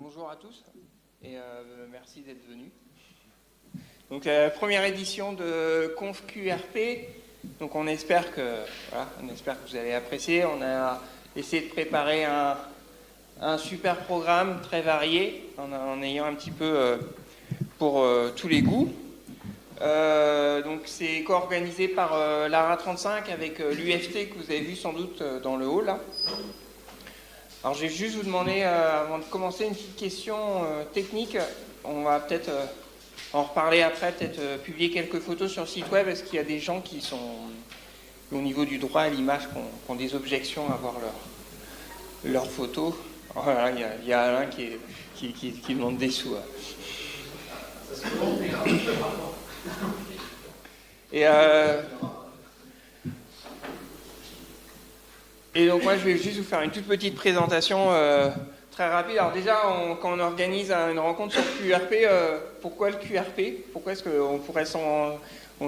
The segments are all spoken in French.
Bonjour à tous et merci d'être venus. Donc la première édition de Conf QRP. Donc on espère que vous allez apprécier. On a essayé de préparer un super programme très varié en ayant un petit peu pour tous les goûts. Donc c'est co-organisé par l'ARA 35 avec l'UFT que vous avez vu sans doute dans le hall là. Alors je vais juste vous demander, avant de commencer, une petite question technique. On va peut-être en reparler après, peut-être publier quelques photos sur le site web. Est-ce qu'il y a des gens qui sont, au niveau du droit à l'image, qui ont des objections à voir leurs photos? Voilà, il y a Alain qui demande des sous. Et donc moi je vais juste vous faire une toute petite présentation très rapide. Alors déjà quand on organise une rencontre sur QRP, pourquoi le QRP? Pourquoi est-ce qu'on pourrait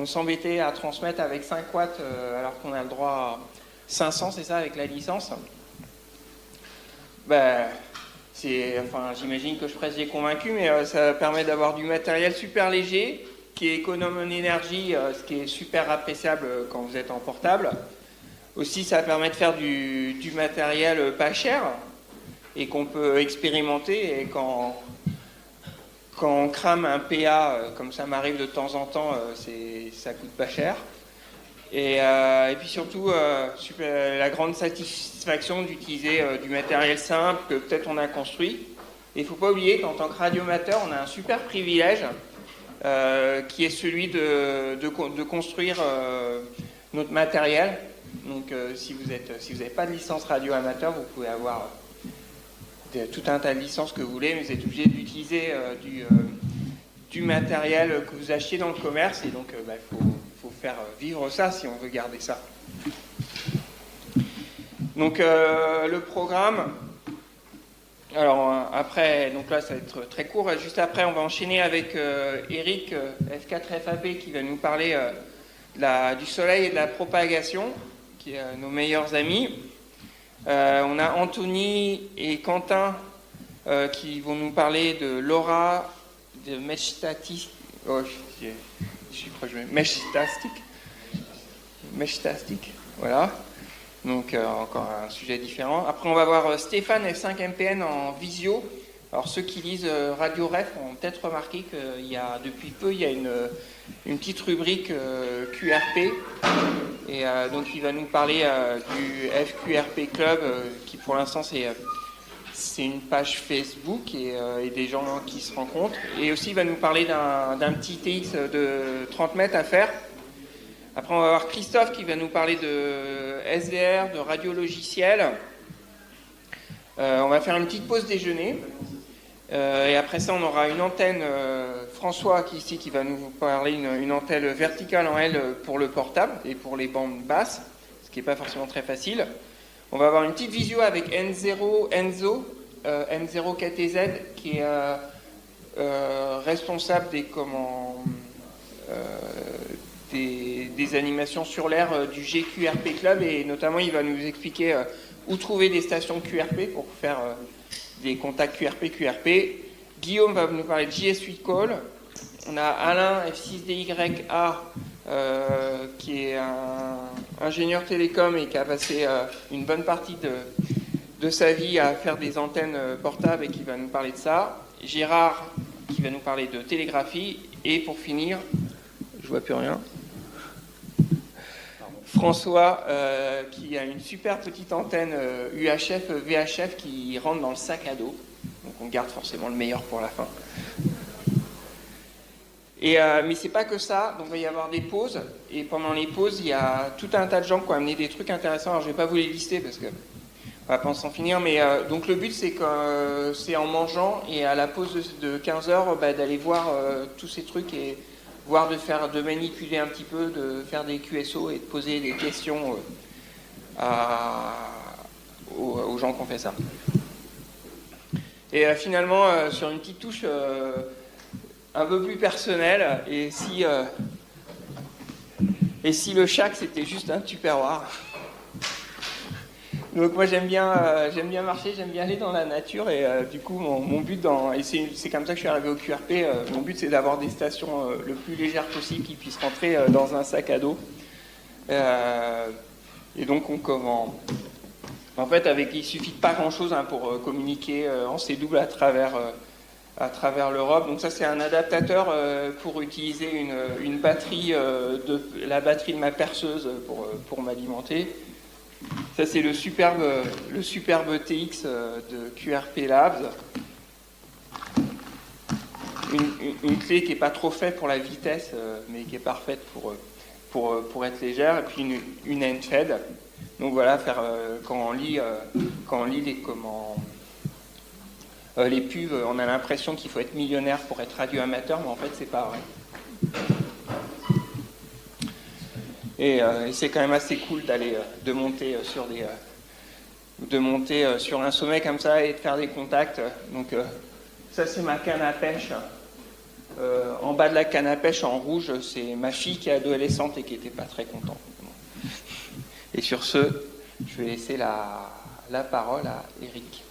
s'embêter à transmettre avec 5 watts alors qu'on a le droit à 500, c'est ça, avec la licence? J'imagine que je presse les convaincus, mais ça permet d'avoir du matériel super léger, qui est économe en énergie, ce qui est super appréciable quand vous êtes en portable. Aussi, ça permet de faire du matériel pas cher et qu'on peut expérimenter. Et quand on crame un PA, comme ça m'arrive de temps en temps, ça coûte pas cher. Et puis surtout, la grande satisfaction d'utiliser du matériel simple que peut-être on a construit. Et il ne faut pas oublier qu'en tant que radioamateur, on a un super privilège qui est celui de construire notre matériel. Donc si vous n'avez pas de licence radio amateur, vous pouvez avoir tout un tas de licences que vous voulez, mais vous êtes obligé d'utiliser du matériel que vous achetez dans le commerce, et donc faut faire vivre ça si on veut garder ça. Donc le programme, alors après, donc là ça va être très court, juste après on va enchaîner avec Eric F4FAP qui va nous parler du soleil et de la propagation, qui est nos meilleurs amis. On a Anthony et Quentin qui vont nous parler de l'aura, de Mesh Static. Oh, je suis proche de Mesh Static, voilà. Donc encore un sujet différent. Après on va voir Stéphane F5MPN en visio. Alors ceux qui lisent Radio Ref ont peut-être remarqué depuis peu il y a une petite rubrique QRP. Et donc il va nous parler du FQRP Club qui pour l'instant c'est une page Facebook et des gens qui se rencontrent. Et aussi il va nous parler d'un petit TX de 30 mètres à faire. Après on va avoir Christophe qui va nous parler de SDR, de radio logiciel. On va faire une petite pause déjeuner. Et après ça on aura une antenne, François qui va nous parler une antenne verticale en L pour le portable et pour les bandes basses, ce qui n'est pas forcément très facile. On va avoir une petite visio avec Enzo KTZ qui est responsable des animations sur l'air du GQRP Club, et notamment il va nous expliquer où trouver des stations QRP pour faire des contacts QRP. Guillaume va nous parler de JS 8 Call. On a Alain F6DYA qui est un ingénieur télécom et qui a passé une bonne partie de sa vie à faire des antennes portables et qui va nous parler de ça. Gérard qui va nous parler de télégraphie. Et pour finir, je vois plus rien, François qui a une super petite antenne UHF, VHF qui rentre dans le sac à dos. Donc on garde forcément le meilleur pour la fin. Mais c'est pas que ça, donc il va y avoir des pauses. Et pendant les pauses, il y a tout un tas de gens qui ont amené des trucs intéressants. Alors je vais pas vous les lister parce que on va pas s'en finir. Mais donc le but c'est que c'est en mangeant et à la pause de 15h d'aller voir tous ces trucs et voire de manipuler un petit peu, de faire des QSO et de poser des questions aux gens qui ont fait ça. Et finalement, sur une petite touche un peu plus personnelle, et si le Shack c'était juste un tupperware. Donc moi j'aime bien marcher, j'aime bien aller dans la nature et du coup mon but et c'est comme ça que je suis arrivé au QRP, mon but c'est d'avoir des stations le plus légères possible qui puissent rentrer dans un sac à dos. Et donc en fait il suffit de pas grand chose pour communiquer en C-double à travers l'Europe. Donc ça c'est un adaptateur pour utiliser une batterie, la batterie de ma perceuse pour m'alimenter. Ça c'est le superbe TX de QRP Labs. Une clé qui n'est pas trop faite pour la vitesse, mais qui est parfaite pour être légère. Et puis une end-fed. Donc voilà, quand on lit les pubs, on a l'impression qu'il faut être millionnaire pour être radioamateur, mais en fait c'est pas vrai. Et c'est quand même assez cool de monter sur un sommet comme ça et de faire des contacts. Donc ça c'est ma canne à pêche. En bas de la canne à pêche en rouge, c'est ma fille qui est adolescente et qui n'était pas très contente. Et sur ce, je vais laisser la parole à Eric.